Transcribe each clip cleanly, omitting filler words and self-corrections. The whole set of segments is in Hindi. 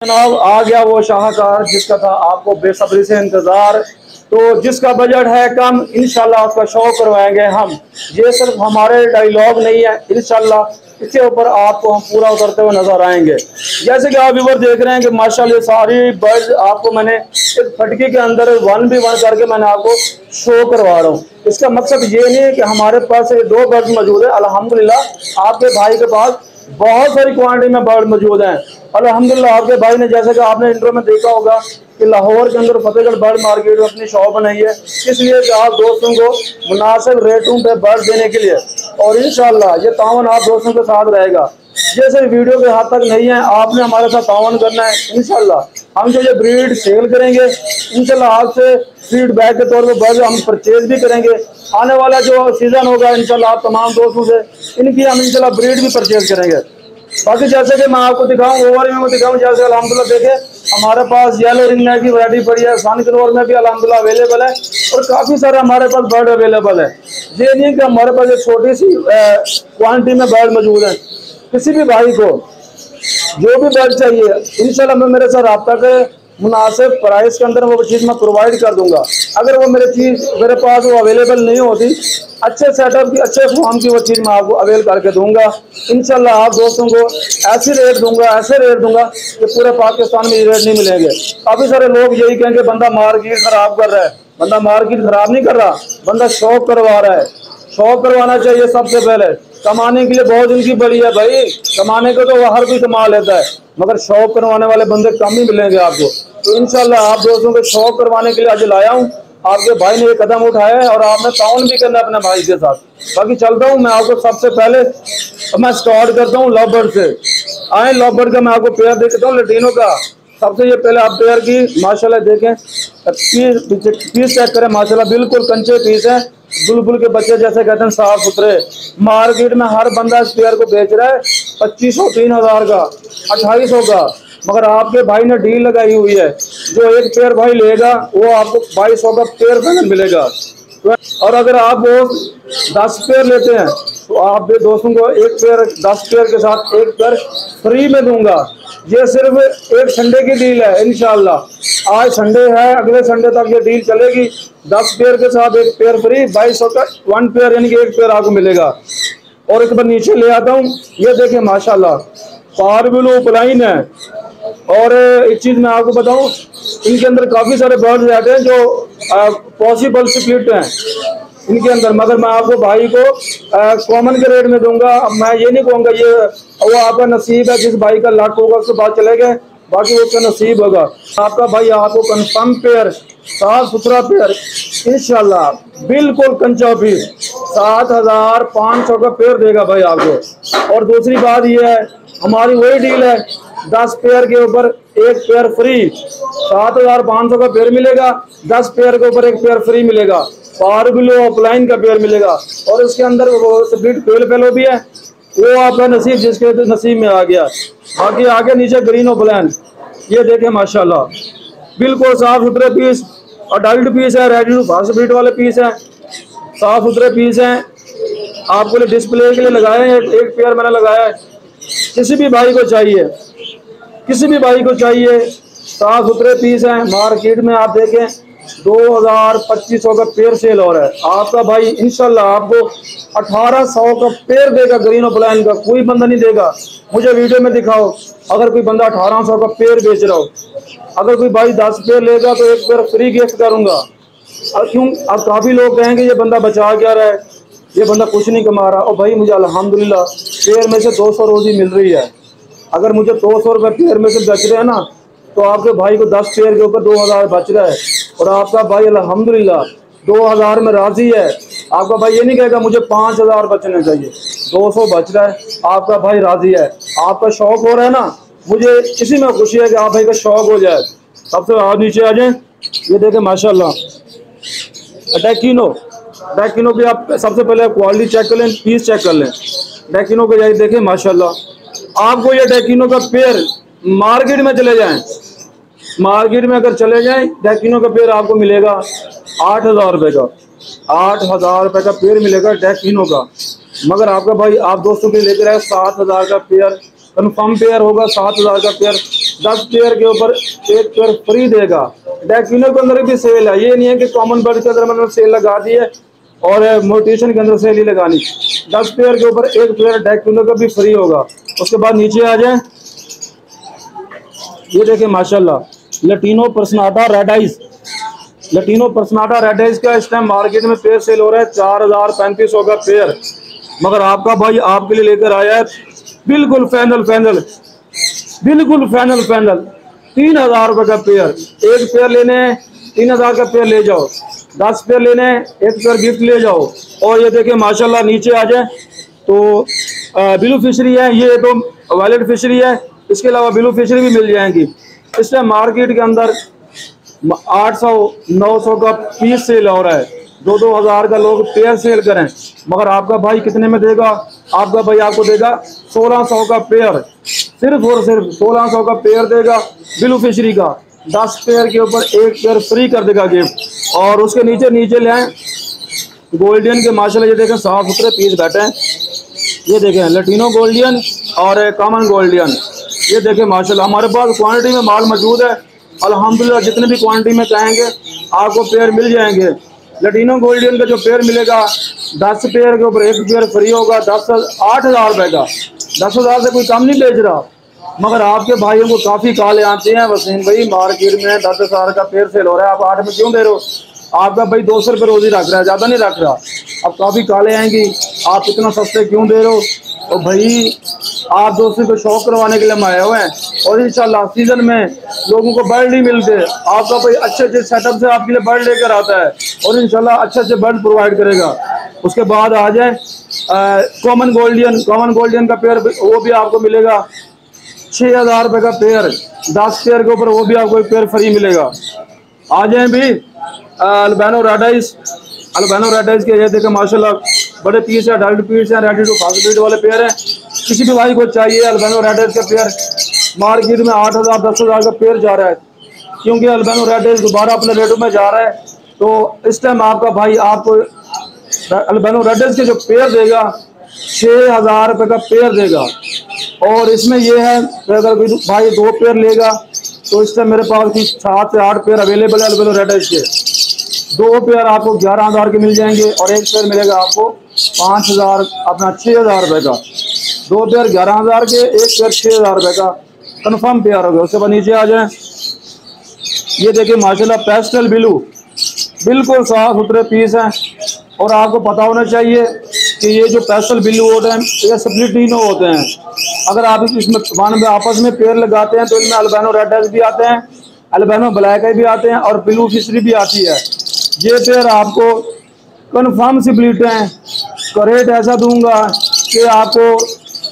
जनाब आ गया वो शाहकार जिसका था आपको बेसब्री से इंतजार। तो जिसका बजट है कम, इंशाल्लाह उसका शो करवाएंगे हम। ये सिर्फ हमारे डायलॉग नहीं है, इंशाल्लाह इसके ऊपर आपको हम पूरा उतरते हुए नजर आएंगे। जैसे कि आप व्यूअर देख रहे हैं कि माशाल्लाह सारी बर्ड्स आपको मैंने एक फटकी के अंदर 1v1 करके मैंने आपको शो करवा रहा हूँ। इसका मकसद ये नहीं है कि हमारे पास ये 2 बर्ड्स मौजूद है, अल्हम्दुलिल्लाह आपके भाई के पास बहुत सारी क्वांटिटी में बर्ड मौजूद हैं। अल्हम्दुलिल्लाह आपके भाई ने, जैसे कि आपने इंट्रो में देखा होगा कि लाहौर के अंदर फतेहगढ़ बर्ड मार्केट में अपनी शॉप बनाई है, इसलिए कि आप दोस्तों को मुनासिब रेटों पे बर्ड देने के लिए। और इंशाल्लाह ये तावन आप दोस्तों के साथ रहेगा। ये सिर्फ वीडियो के हाथ तक नहीं है, आपने हमारे साथ तावन करना है। इंशाल्लाह हम जो ये ब्रीड सेल करेंगे, इंशाल्लाह आपसे फीडबैक के तौर पर बर्ड हम परचेज भी करेंगे। आने वाला जो सीजन होगा इंशाल्लाह आप तमाम दोस्तों से इनकी हम इंशाल्लाह ब्रीड भी परचेज करेंगे। बाकी जैसे कि मैं आपको दिखाऊं, ओवर में दिखाऊं, जैसे अल्हम्दुलिल्लाह देखे हमारे पास येलो रिंग नेक की वैरायटी पड़ी है, सन कलर में भी अल्हम्दुलिल्लाह अवेलेबल है और काफ़ी सारे हमारे पास बर्ड अवेलेबल है। ये नहीं कि हमारे पास एक छोटी सी क्वांटिटी में बर्ड मौजूद है। किसी भी भाई को जो भी बर्ड चाहिए इंशाल्लाह मैं मेरे साथ रब्ता करें, मुनासिब प्राइस के अंदर वो चीज़ मैं प्रोवाइड कर दूंगा। अगर वो मेरे पास वो अवेलेबल नहीं होती, अच्छे सेटअप की, अच्छे फॉर्म की वो चीज़ मैं आपको अवेल करके दूंगा। इंशाल्लाह आप दोस्तों को ऐसे रेट दूंगा कि पूरे पाकिस्तान में ये रेट नहीं मिलेंगे। काफ़ी सारे लोग यही कहेंगे बंदा मार्केट खराब कर रहा है। बंदा मार्केट खराब नहीं कर रहा, बंदा शौक करवा रहा है। शौक करवाना चाहिए सबसे पहले। कमाने के लिए बहुत जिंदगी बड़ी है भाई, कमाने को तो हर कोई कमा लेता है, मगर शौक करवाने वाले बंदे कम ही मिलेंगे आपको। तो इंशाल्लाह आप दोस्तों को शौक करवाने के लिए आज लाया हूँ। आपके भाई ने ये कदम उठाया है और आपने ताउन भी करना है अपने भाई के साथ। बाकी चलता हूँ मैं आपको सबसे पहले मैं स्टार्ट करता हूँ लव बर्ड से। आए लव बर्ड का मैं आपको पेयर दे देता हूँ लटीनों का। सबसे ये पहले आप पेयर की माशाल्लाह देखें, पीस चेक करें, माशाल्लाह बिल्कुल कंचे पीस हैं, बुलबुल के बच्चे जैसे कहते हैं, साफ सुथरे। मार्केट में हर बंदा इस पेयर को बेच रहा है 2500, 3000 का, 2800 का, मगर आपके भाई ने डील लगाई हुई है। जो एक पेयर भाई लेगा वो आपको 2200 का पेयर फाइनल मिलेगा। और अगर आप वो 10 पेयर लेते हैं तो आप दोस्तों को एक पेयर 10 पेयर के साथ एक पेयर फ्री में दूंगा। ये सिर्फ एक संडे की डील है इंशाल्लाह। आज संडे है, अगले संडे तक ये डील चलेगी। 10 पेयर के साथ एक पेयर फ्री, 2200 का 1 पेयर यानी कि एक पेयर आपको मिलेगा। और एक बार नीचे ले आता हूँ, ये देखें माशाल्लाह पारब्लू प्लाइन है। और एक चीज़ मैं आपको बताऊं, इनके अंदर काफ़ी सारे बर्ड्स रहते हैं जो पॉसिबल स्प्लिट हैं इनके अंदर, मगर मैं आपको भाई को कॉमन के रेट में दूंगा। अब मैं ये नहीं कहूँगा ये वो आपका नसीब है, जिस भाई का लक होगा उसके बाद चले गए, बाकी वो उसका नसीब होगा। आपका भाई आपको कंफर्म पेयर, साफ सुथरा पेयर इंशाल्लाह बिल्कुल कंचा पीस 7500 का पेयर देगा भाई आपको। और दूसरी बात ये है, हमारी वही डील है, 10 पेयर के ऊपर एक पेयर फ्री, 7500 का पेयर मिलेगा, 10 पेयर के ऊपर एक पेयर फ्री मिलेगा। पारब्लू ऑफलाइन का पेयर मिलेगा और इसके अंदर वो स्प्लिट पेल फेलो भी है, वो आपका नसीब जिसके नसीब में आ गया। बाकी आगे नीचे ग्रीन ऑफलाइन, ये देखें माशाल्लाह बिल्कुल साफ सुथरे पीस, अडल्ट पीस है, रेडी टू फास्ट ब्रीड वाले पीस हैं, साफ सुथरे पीस हैं। आपको लिए डिस्प्ले के लिए लगाए हैं, एक पेयर मैंने लगाया है। किसी भी भाई को चाहिए, किसी भी भाई को चाहिए, साफ सुथरे पीस हैं। मार्केट में आप देखें 2000-2500 का पेयर सेल हो रहा है। आपका भाई इंशाल्लाह आपको 1800 का पेयर देगा ग्रीन ऑफलाइन का, कोई बंदा नहीं देगा। मुझे वीडियो में दिखाओ अगर कोई बंदा 1800 का पेयर बेच रहा हो। अगर कोई भाई 10 पेयर लेगा तो एक पेयर फ्री गिफ्ट करूंगा। और क्यों, अब काफ़ी लोग कहेंगे ये बंदा बचा क्या रहा है, ये बंदा कुछ नहीं कमा रहा। और भाई मुझे अल्हम्दुलिल्लाह पेयर में से 200 रोज़ी मिल रही है। अगर मुझे 200 रुपये पेयर में से बच रहे हैं ना, तो आपके भाई को 10 पेयर के ऊपर 2000 बच रहा है। और आपका भाई अल्हम्दुलिल्लाह 2000 में राज़ी है। आपका भाई ये नहीं कहेगा मुझे 5000 बचने चाहिए, 200 बच रहा है, आपका भाई राज़ी है। आपका शौक हो रहा है ना, मुझे इसी में खुशी है कि आप भाई का शौक हो जाए। सबसे आप नीचे आ जाएं, ये देखें माशाल्लाह डैकिनो की आप सबसे पहले क्वालिटी चेक कर लें, पीस चेक कर लें डैकिनो को। जाइए देखें माशाल्लाह, आपको ये डैकिनो का पेयर मार्केट में चले जाएं, मार्केट में अगर चले जाएं डैकिनो का पेयर आपको मिलेगा 8000 रुपये का, 8000 रुपये का पेयर मिलेगा डैकिनो का। मगर आपका भाई आप दोस्तों के लेकर आए 7000 का पेयर, कन्फर्म पेयर होगा 7000 का पेयर। 10 पेयर के ऊपर एक पेयर फ्री देगा। डेक्यूनो के अंदर भी सेल है, ये नहीं है कि कॉमन बर्ड के अंदर मतलब सेल लगा दी है और मोटिवेशन के अंदर सेल ही लगानी। 10 पेयर के ऊपर एक पेयर डेक्यूनो का भी फ्री होगा। उसके बाद नीचे आ जाए, ये देखें माशाल्लाह Latino पर्सनाटा red eyes, Latino पर्सनाटा red eyes का इस टाइम मार्केट में पेयर सेल हो रहा है 4035 का पेयर, मगर आपका भाई आपके लिए लेकर आया है बिल्कुल फाइनल फाइनल, बिल्कुल फाइनल फाइनल 3000 रुपये का पेयर। एक पेयर लेने 3000 का पेयर ले जाओ, 10 पेयर लेने एक पेयर गिफ्ट ले जाओ। और ये देखिए माशाल्लाह नीचे आ जाए तो ब्लू फिशरी है, ये तो वायलेट फिशरी है, इसके अलावा ब्लू फिशरी भी मिल जाएंगी। इस टाइम मार्केट के अंदर 800-900 का पीस सेल हो रहा है, 2-2 हज़ार का लोग पेयर सेल करें, मगर आपका भाई कितने में देगा? आपका भाई आपको देगा 1600 का पेयर, सिर्फ और सिर्फ 1600 का पेयर देगा ब्लू फिशरी का। 10 पेयर के ऊपर एक पेयर फ्री कर देगा गिफ्ट। और उसके नीचे नीचे ले आए गोल्डियन के माशाल्लाह, ये देखें साफ सुथरे पीस बैठे हैं, ये देखें लटीनो गोल्डियन और कॉमन गोल्डियन, ये देखें माशाल्लाह हमारे पास क्वांटिटी में माल मौजूद है अल्हम्दुलिल्लाह। जितने भी क्वांटिटी में कहेंगे आपको पेयर मिल जाएंगे। लटीनो गोल्डियन का जो पेयर मिलेगा 10 पेयर के ऊपर एक पेयर फ्री होगा, 8,000 रुपये का। 10,000 से कोई कम नहीं बेच रहा, मगर आपके भाइयों को काफ़ी काले आते हैं वसीम भाई मार्केट में 10,000 का पेयर सेल हो रहा है, आप 8 में क्यों दे रहे हो? आपका भाई 200 रुपये रोज ही रख रहा है, ज़्यादा नहीं रख रहा। अब काफ़ी काले आएंगी, आप इतना सस्ते क्यों दे रहे हो? और भाई आप दोस्तों को शौक करवाने के लिए हम आए हुए हैं, और इंशाल्लाह सीजन में लोगों को बर्ड नहीं मिलते, आपका भाई अच्छे अच्छे सेटअप से आपके लिए बर्ड लेकर आता है और इंशाल्लाह अच्छे अच्छे बर्ड प्रोवाइड करेगा। उसके बाद आ जाए कॉमन गोल्डियन, कॉमन गोल्डियन का पेयर वो भी आपको मिलेगा 6,000 रुपये का पेयर, 10 पेयर के ऊपर वो भी आपको एक पेयर फ्री मिलेगा। आ जाए भी अल्बानो रेडाइस, अल्बानो रेडाइस के ये देखें माशाल्लाह बड़े पीस है, अडल्ट पीस है, रेडी टू फास्ट ब्रीड वाले पेयर हैं। किसी भी भाई को चाहिए अल्बानो रेडाइस का पेयर, मार्केट में 8,000 10,000 का पेयर जा रहा है, क्योंकि अल्बानो रेडाइस दोबारा अपने रेटों में जा रहा है। तो इस टाइम आपका भाई आपको अल्बानो रेडाइस के जो पेयर देगा 6,000 रुपये का पेयर देगा। और इसमें ये है अगर भाई 2 पेयर लेगा तो इस टाइम मेरे पास 7 से 8 पेयर अवेलेबल है अल्बानो रेडाइस के। 2 पेयर आपको 11,000 के मिल जाएंगे और एक पेयर मिलेगा आपको 5,000 अपना 6,000 रुपये का। 2 पेयर 11,000 के, एक पेयर 6,000 रुपये का कन्फर्म पेयर हो गया। उसके बाद नीचे आ जाए, ये देखिए माशाल्लाह पेस्टल ब्लू, बिल्कुल साफ सुथरे पीस हैं। और आपको पता होना चाहिए कि ये जो पेस्टल ब्लू होते हैं ये स्प्लिटिनो होते हैं। अगर आप इसमें वन में आपस में पेयर लगाते हैं तो इनमें अल्बानो रेड भी आते हैं, अल्बानो ब्लैक भी आते हैं और ब्लू फिशरी भी आती है। ये पेयर आपको कन्फर्म स्प्लिट हैं, रेट ऐसा दूंगा कि आपको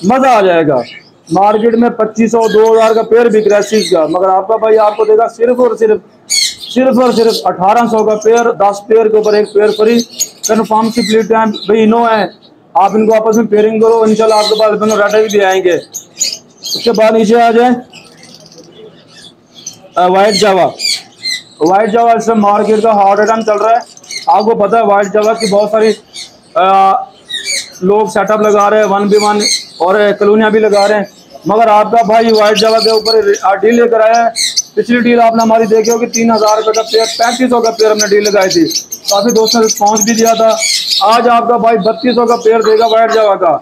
मज़ा आ जाएगा। मार्केट में 2,500-2,000 का पेयर बिक रहा है चीज़ का, मगर आपका भाई आपको देगा सिर्फ और सिर्फ 1,800 का पेयर, 10 पेयर के ऊपर एक पेयर फ्री। कन्फर्म स्प्लिट है भाई, इनो है, आप इनको आपस में पेयरिंग करो, इंशाल्लाह आपके पास अल्बानो रेड भी आएंगे। उसके बाद नीचे आ जाए वाइट जावा, वाइट जावा इस मार्केट का हॉट आइटम चल रहा है। आपको पता है वाइट जावा की बहुत सारी लोग सेटअप लगा रहे हैं 1v1 और कॉलोनियाँ भी लगा रहे हैं, मगर आपका भाई वाइट जावा के ऊपर डील लेकर आया है। पिछली डील आपने हमारी देखी होगी 3,000 रुपये का पेयर, 3500 का पेयर हमने डील लगाई थी, काफ़ी दोस्तों ने रिस्पॉन्स भी दिया था। आज आपका भाई 3200 का पेयर देगा वाइट जावा का,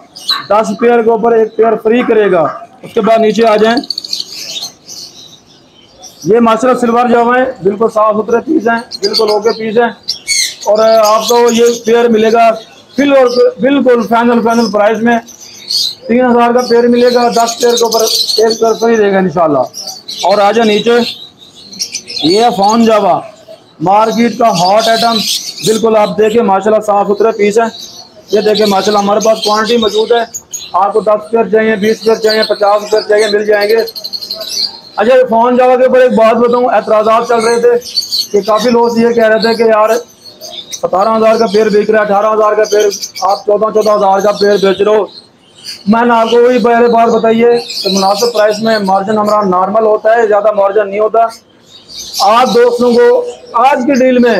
10 पेयर के ऊपर एक पेयर फ्री करेगा। उसके बाद नीचे आ जाएं, ये माशाल्लाह सिल्वर जावा है, बिल्कुल साफ सुथरे पीस हैं, बिल्कुल ओके पीस हैं। और आपको ये पेयर मिलेगा बिल्कुल फाइनल प्राइस में 3,000 का पेयर मिलेगा, 10 पेयर के ऊपर एक पेयर फ्री देगा इंशाल्लाह। और आ जाए नीचे, ये फोन जावा मार्केट का हॉट आइटम, बिल्कुल आप देखिए माशाल्लाह साफ सुथरे पीस हैं। ये देखिए माशाल्लाह हमारे पास क्वांटिटी मौजूद है, आपको 10 पेयर चाहिए, 20 पेयर चाहिए, 50 पेयर चाहिए, मिल जाएंगे। अच्छा फोन जावा के ऊपर एक बात बताऊँ, एतराज़ात चल रहे थे कि काफ़ी लोग ये कह रहे थे कि यार 17,000 का पेयर बेच रहा है, 18,000 का पेयर, आप 14,000 का पेयर बेच रहे हो। मैंने आपको वही पहले बात बताइए कि मुनासिब प्राइस में मार्जिन हमारा नॉर्मल होता है, ज़्यादा मार्जिन नहीं होता। आप दोस्तों को आज की डील में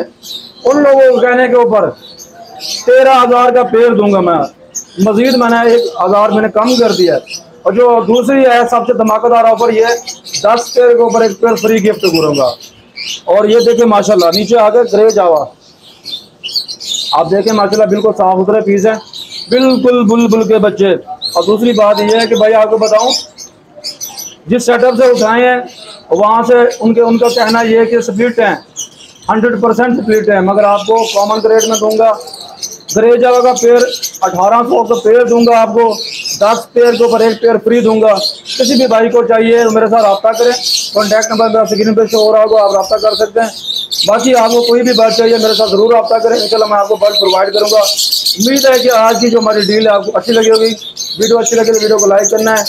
उन लोगों को कहने के ऊपर 13,000 का पेयर दूंगा मैं, मजीद मैंने 1,000 मैंने कम कर दिया है। और जो दूसरी है सबसे धमाकेदार ऑफर ये 10 पेयर के ऊपर 1 पेयर फ्री गिफ्ट करूंगा। और ये देखिए माशाल्लाह नीचे आगे ग्रे जावा, आप देखें माशाल्लाह बिल्कुल साफ सुथरे पीस है, बिल्कुल बुलबुल के बच्चे। और दूसरी बात यह है कि भाई आपको बताऊं, जिस सेटअप से उठाए हैं वहाँ से उनका कहना यह है कि स्प्लिट है, 100% स्प्लिट है, मगर आपको कॉमन रेट में दूंगा। ग्रे जावा का पेयर 1800 का पेयर दूंगा आपको, 10 पेयर के ऊपर 1 पेयर फ्री दूंगा। किसी भी भाई को चाहिए तो मेरे साथ रब्ता करें, कॉन्टैक्ट नंबर मेरा स्क्रीन पे शो हो रहा होगा, आप रब्ता कर सकते हैं। बाकी आपको कोई भी बात चाहिए मेरे साथ ज़रूर रब्ता करें, इंशाल्लाह मैं आपको बल्ब प्रोवाइड करूँगा। उम्मीद है कि आज की जो हमारी डील है आपको अच्छी लगी होगी। वीडियो अच्छी लगे तो वीडियो को लाइक करना है,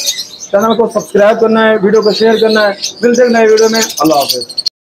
चैनल को सब्सक्राइब करना है, वीडियो को शेयर करना है। मिलते हैं नए वीडियो में। अल्लाह हाफ़िज़।